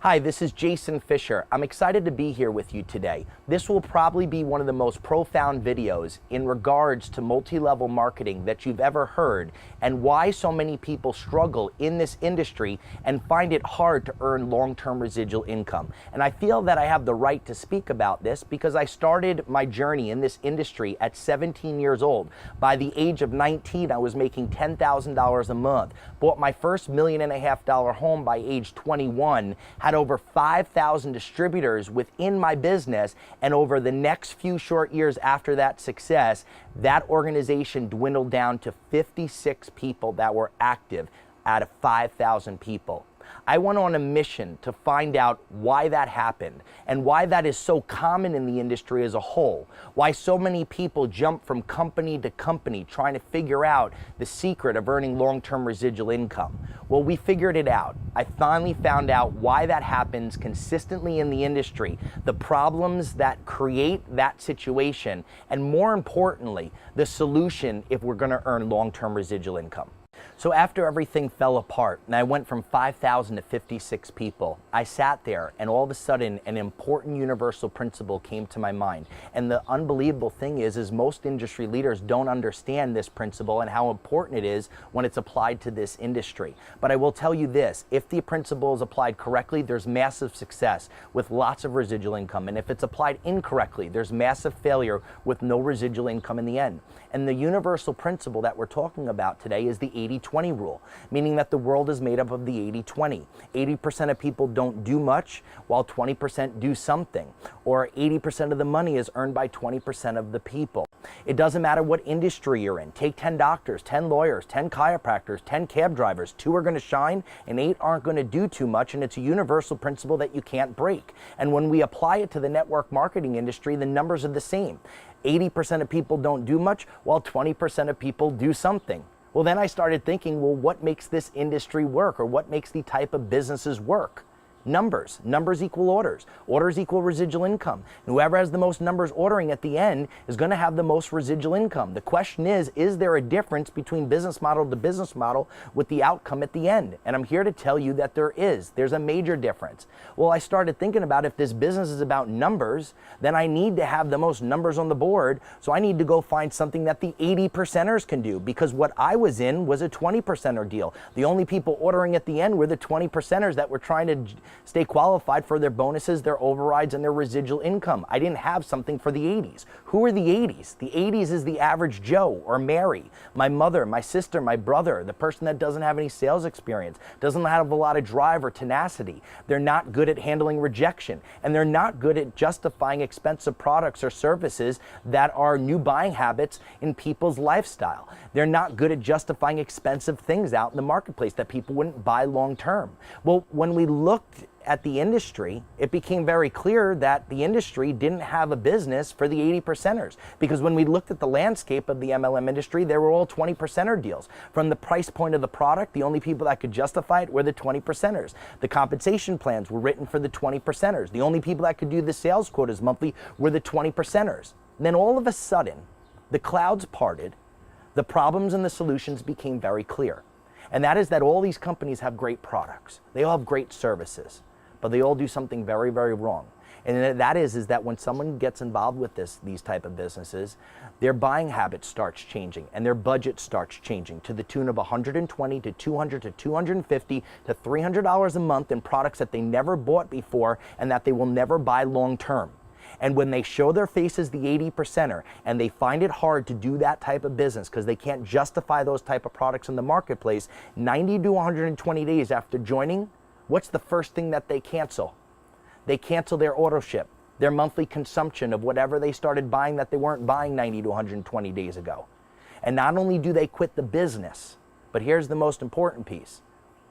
Hi, this is Jason Fisher. I'm excited to be here with you today. This will probably be one of the most profound videos in regards to multi-level marketing that you've ever heard, and why so many people struggle in this industry and find it hard to earn long-term residual income. And I feel that I have the right to speak about this because I started my journey in this industry at 17 years old. By the age of 19, I was making $10,000 a month, bought my first $1.5 million home by age 21, had over 5,000 distributors within my business, and over the next few short years after that success, that organization dwindled down to 56 people that were active out of 5,000 people. I went on a mission to find out why that happened and why that is so common in the industry as a whole. Why so many people jump from company to company trying to figure out the secret of earning long-term residual income. Well, we figured it out. I finally found out why that happens consistently in the industry, the problems that create that situation, and more importantly, the solution if we're going to earn long-term residual income. So after everything fell apart and I went from 5,000 to 56 people, I sat there and all of a sudden an important universal principle came to my mind. And the unbelievable thing is most industry leaders don't understand this principle and how important it is when it's applied to this industry. But I will tell you this, if the principle is applied correctly, there's massive success with lots of residual income. And if it's applied incorrectly, there's massive failure with no residual income in the end. And the universal principle that we're talking about today is the 80-20 rule, meaning that the world is made up of the 80-20. 80% of people don't do much while 20% do something, or 80% of the money is earned by 20% of the people. It doesn't matter what industry you're in. Take 10 doctors, 10 lawyers, 10 chiropractors, 10 cab drivers. 2 are going to shine and 8 aren't going to do too much, and it's a universal principle that you can't break. And when we apply it to the network marketing industry, the numbers are the same. 80% of people don't do much while 20% of people do something. Well, then I started thinking, well, what makes this industry work, or what makes the type of businesses work? Numbers. Numbers equal orders. Orders equal residual income. And whoever has the most numbers ordering at the end is going to have the most residual income. The question is there a difference between business model to business model with the outcome at the end? And I'm here to tell you that there is. There's a major difference. Well, I started thinking about, if this business is about numbers, then I need to have the most numbers on the board. So I need to go find something that the 80%ers can do, because what I was in was a 20%er deal. The only people ordering at the end were the 20%ers that were trying to stay qualified for their bonuses, their overrides, and their residual income. I didn't have something for the 80s. Who are the 80s? The 80s is the average Joe or Mary, my mother, my sister, my brother, the person that doesn't have any sales experience, doesn't have a lot of drive or tenacity. They're not good at handling rejection, and they're not good at justifying expensive products or services that are new buying habits in people's lifestyle. They're not good at justifying expensive things out in the marketplace that people wouldn't buy long term. Well, when we looked at the industry, it became very clear that the industry didn't have a business for the 80%ers. Because when we looked at the landscape of the MLM industry, they were all 20%er deals. From the price point of the product, the only people that could justify it were the 20%ers. The compensation plans were written for the 20%ers. The only people that could do the sales quotas monthly were the 20%ers. Then all of a sudden, the clouds parted, the problems and the solutions became very clear. And that is that all these companies have great products. They all have great services, but they all do something very, very wrong. And that is that when someone gets involved with these type of businesses, their buying habit starts changing and their budget starts changing to the tune of $120 to $200 to $250 to $300 a month in products that they never bought before and that they will never buy long term. And when they show their face as the 80%er and they find it hard to do that type of business because they can't justify those type of products in the marketplace, 90 to 120 days after joining, what's the first thing that they cancel? They cancel their auto ship, their monthly consumption of whatever they started buying that they weren't buying 90 to 120 days ago. And not only do they quit the business, but here's the most important piece.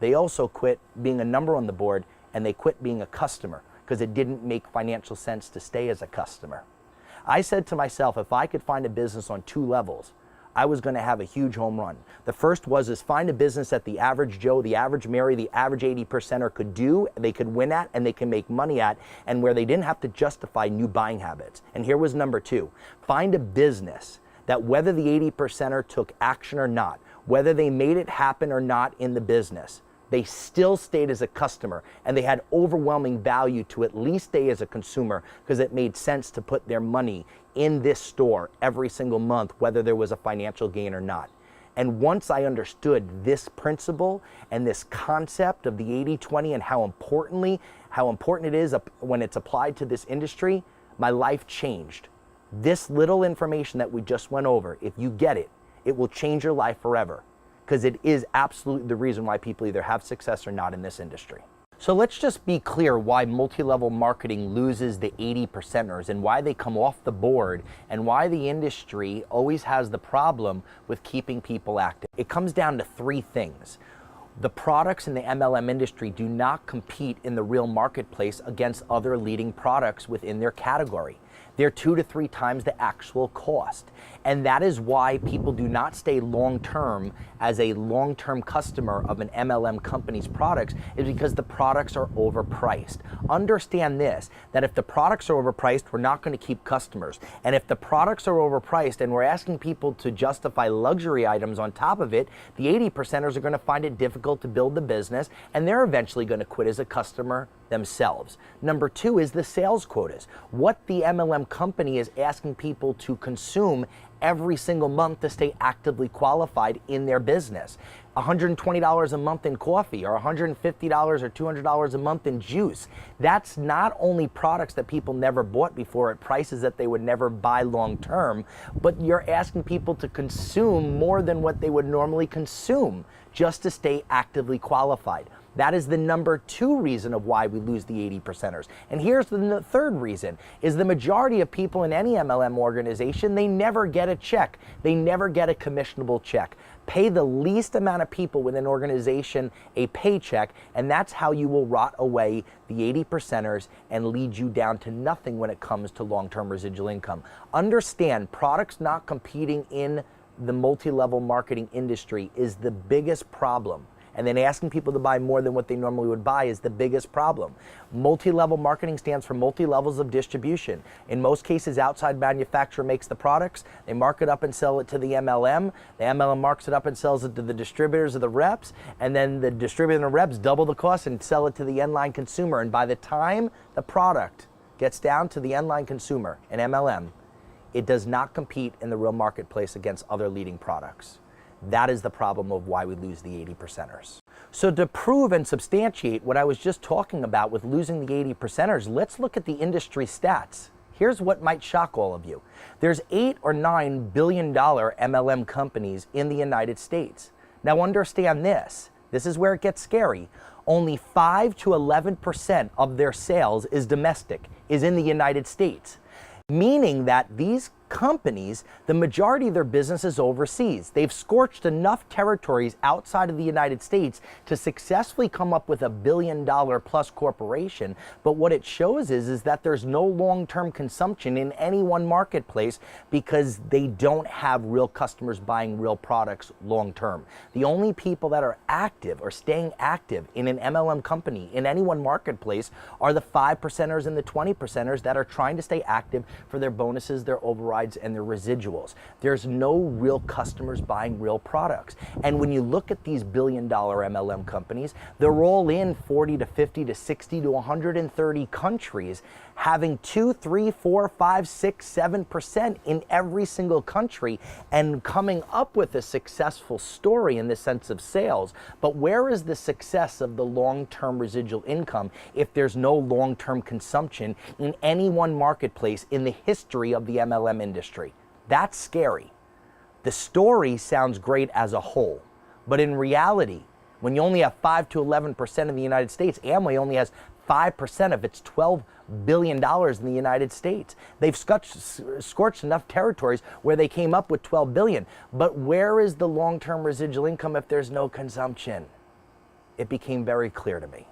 They also quit being a number on the board, and they quit being a customer because it didn't make financial sense to stay as a customer. I said to myself, if I could find a business on 2 levels, I was going to have a huge home run. The first was find a business that the average Joe, the average Mary, the average 80%er could do, they could win at, and they can make money at, and where they didn't have to justify new buying habits. And here was number 2. Find a business that whether the 80%er took action or not, whether they made it happen or not in the business, they still stayed as a customer, and they had overwhelming value to at least stay as a consumer because it made sense to put their money in this store every single month, whether there was a financial gain or not. And once I understood this principle and this concept of the 80-20 and how important it is when it's applied to this industry, my life changed. This little information that we just went over, if you get it, it will change your life forever, because it is absolutely the reason why people either have success or not in this industry. So let's just be clear why multi-level marketing loses the 80%ers and why they come off the board and why the industry always has the problem with keeping people active. It comes down to three things. The products in the MLM industry do not compete in the real marketplace against other leading products within their category. They're 2 to 3 times the actual cost. And that is why people do not stay long-term as a long-term customer of an MLM company's products, is because the products are overpriced. Understand this, that if the products are overpriced, we're not going to keep customers. And if the products are overpriced and we're asking people to justify luxury items on top of it, the 80%ers are going to find it difficult to build the business, and they're eventually going to quit as a customer themselves. Number 2 is the sales quotas. What the MLM company is asking people to consume every single month to stay actively qualified in their business. $120 a month in coffee, or $150 or $200 a month in juice. That's not only products that people never bought before at prices that they would never buy long term, but you're asking people to consume more than what they would normally consume just to stay actively qualified. That is the number 2 reason of why we lose the 80%ers. And here's the third reason, is the majority of people in any MLM organization, they never get a check. They never get a commissionable check. Pay the least amount of people within an organization a paycheck, and that's how you will rot away the 80%ers and lead you down to nothing when it comes to long-term residual income. Understand, products not competing in the multi-level marketing industry is the biggest problem. And then asking people to buy more than what they normally would buy is the biggest problem. Multi-level marketing stands for multi-levels of distribution. In most cases, outside manufacturer makes the products, they mark it up and sell it to the MLM marks it up and sells it to the distributors or the reps, and then the distributor and the reps double the cost and sell it to the end-line consumer. And by the time the product gets down to the end-line consumer, an MLM, it does not compete in the real marketplace against other leading products. That is the problem of why we lose the 80%ers. So to prove and substantiate what I was just talking about with losing the 80%ers, let's look at the industry stats. Here's what might shock all of you. There's $8 or $9 billion MLM companies in the United States. Now understand this. This is where it gets scary. Only 5 to 11% of their sales is domestic, is in the United States. Meaning that these companies, the majority of their business is overseas. They've scorched enough territories outside of the United States to successfully come up with $1 billion plus corporation. But what it shows is that there's no long-term consumption in any one marketplace because they don't have real customers buying real products long-term. The only people that are active or staying active in an MLM company in any one marketplace are the 5%ers and the 20%ers that are trying to stay active for their bonuses, their overrides, and their residuals. There's no real customers buying real products. And when you look at these billion-dollar MLM companies, they're all in 40 to 50 to 60 to 130 countries, having 2, 3, 4, 5, 6, 7% in every single country and coming up with a successful story in the sense of sales. But where is the success of the long-term residual income if there's no long-term consumption in any one marketplace in the history of the MLM industry? That's scary. The story sounds great as a whole, but in reality, when you only have 5 to 11% in the United States, Amway only has 5% of its $12 billion in the United States. They've scorched enough territories where they came up with $12 billion. But where is the long-term residual income if there's no consumption? It became very clear to me.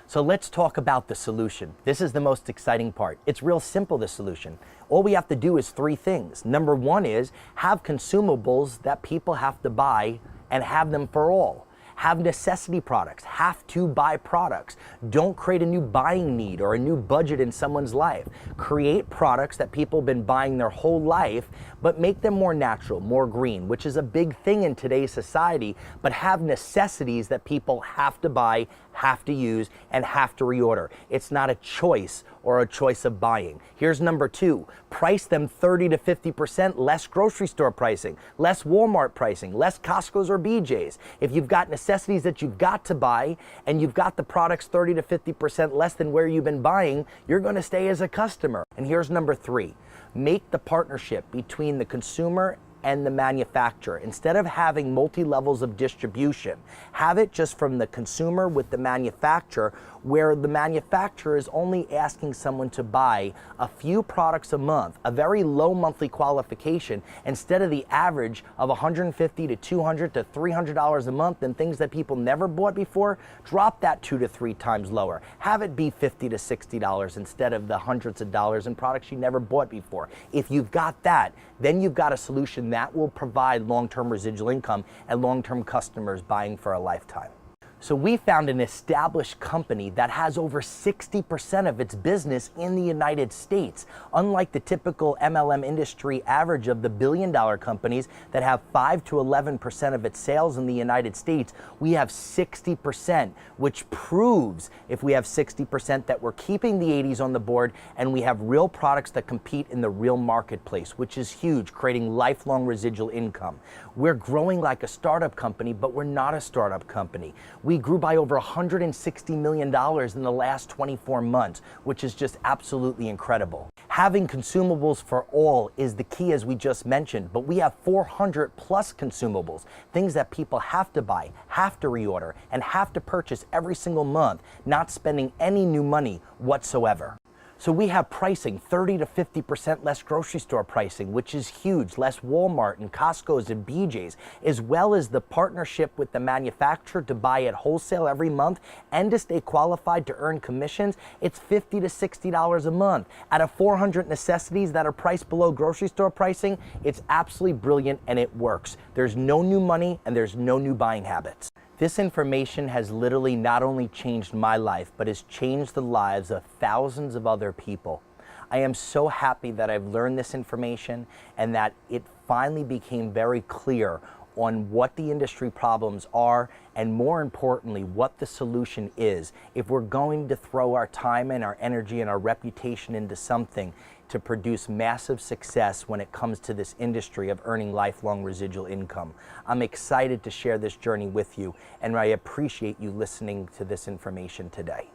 So let's talk about the solution. This is the most exciting part. It's real simple, the solution. All we have to do is 3 things. Number 1 is have consumables that people have to buy and have them for all. Have necessity products, have to buy products. Don't create a new buying need or a new budget in someone's life. Create products that people have been buying their whole life, but make them more natural, more green, which is a big thing in today's society, but have necessities that people have to buy, have to use, and have to reorder. It's not a choice or a choice of buying. Here's number 2, price them 30 to 50% less grocery store pricing, less Walmart pricing, less Costco's or BJ's. If you've got necessities that you've got to buy and you've got the products 30 to 50% less than where you've been buying, you're gonna stay as a customer. And here's number 3, make the partnership between the consumer and the manufacturer. Instead of having multi-levels of distribution, have it just from the consumer with the manufacturer, where the manufacturer is only asking someone to buy a few products a month, a very low monthly qualification, instead of the average of $150 to $200 to $300 a month and things that people never bought before. Drop that 2 to 3 times lower. Have it be $50 to $60 instead of the hundreds of dollars in products you never bought before. If you've got that, then you've got a solution that will provide long-term residual income and long-term customers buying for a lifetime. So we found an established company that has over 60% of its business in the United States. Unlike the typical MLM industry average of the billion-dollar companies that have 5 to 11% of its sales in the United States, we have 60%, which proves, if we have 60%, that we're keeping the 80s on the board and we have real products that compete in the real marketplace, which is huge, creating lifelong residual income. We're growing like a startup company, but we're not a startup company. We grew by over $160 million in the last 24 months, which is just absolutely incredible. Having consumables for all is the key, as we just mentioned, but we have 400 plus consumables, things that people have to buy, have to reorder, and have to purchase every single month, not spending any new money whatsoever. So we have pricing 30 to 50% less grocery store pricing, which is huge, less Walmart and Costco's and BJ's, as well as the partnership with the manufacturer to buy at wholesale every month and to stay qualified to earn commissions. It's $50 to $60 a month. Out of 400 necessities that are priced below grocery store pricing, it's absolutely brilliant and it works. There's no new money and there's no new buying habits. This information has literally not only changed my life, but has changed the lives of thousands of other people. I am so happy that I've learned this information and that it finally became very clear on what the industry problems are and, more importantly, what the solution is. If we're going to throw our time and our energy and our reputation into something to produce massive success when it comes to this industry of earning lifelong residual income. I'm excited to share this journey with you, and I appreciate you listening to this information today.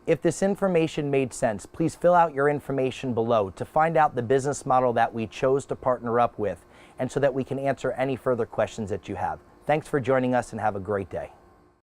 If this information made sense, please fill out your information below to find out the business model that we chose to partner up with, and so that we can answer any further questions that you have. Thanks for joining us and have a great day.